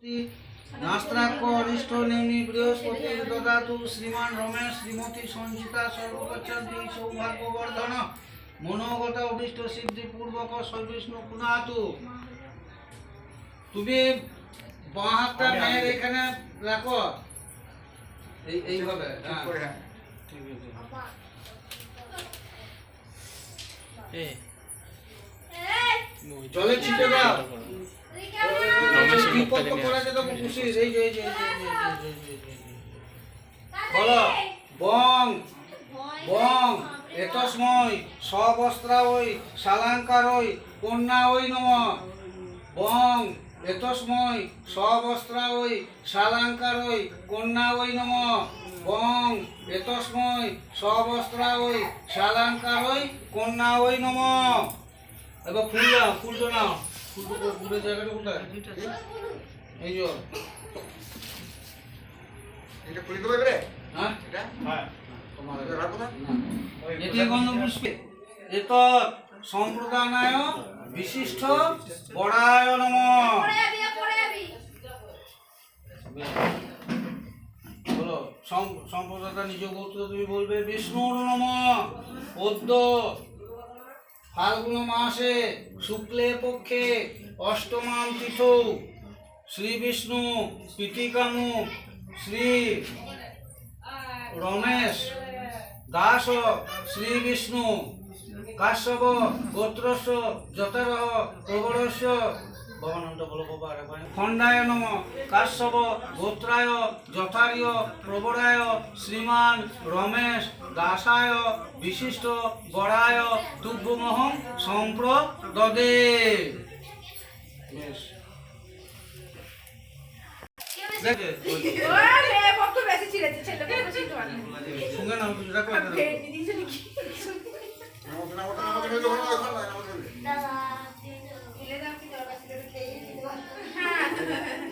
নাস্ত্রাক্ষ অরিষ্ট নেমি বৃহস্পতি দদাতু শ্রীমান রমেশ শ্রীমতী সঞ্চিতা সর্বগচ্ছন্তি সৌভাগ্যবর্ধন মনোগত অভিষ্ট সিদ্ধি পূর্বক সর্বিষ্ণু পুনাতু। তুমি বাঁ হাতটা মেয়ের এখানে রাখো এইভাবে। জলে ছিটে দাও। বলো বং বং এতস্মৈ সবস্ত্রাওই শালাঙ্কারই কন্যাওই নমঃ। বং এতস্মৈ সবস্ত্রাওই শালাঙ্কারই কন্যাওই নমঃ। বং এতস্মৈ সবস্ত্রাওই শালাঙ্কারই কন্যাওই নমঃ। এবার ফুল দাও, ফুলটা নাও। ফুলের জায়গাটা কোথায়? এই যে এটা খুলে দেবে এবারে? হ্যাঁ এটা হ্যাঁ তোমার রাখো না। এটি গন্ধপুষ্পে এত সম্প্রদানায় বিশিষ্ট বড়ায় নমঃ। বলো সম্প্রদাতা নিজ গোত্র তুমি বলবে বিষ্ণুর নমঃ। পদ্ম ফাল্গুন মাসে শুক্লে পক্ষে অষ্টমাম তিথৌ শ্রী বিষ্ণু প্রীতিকামু শ্রী রমেশ দাস শ্রী বিষ্ণু কাশ্যপ গোত্রস্য যতরহ প্রবরস্য ভবানন্দ বলো বাবা খণ্ডায় নম কাশ্যপ গোত্রায় যথার্য প্রবরায় শ্রীমান রমেশ দাসায় বিশিষ্ট বড়ায় তুভ্যমহং সম্প্রদদে। বেশ শুনে নাও, রাখো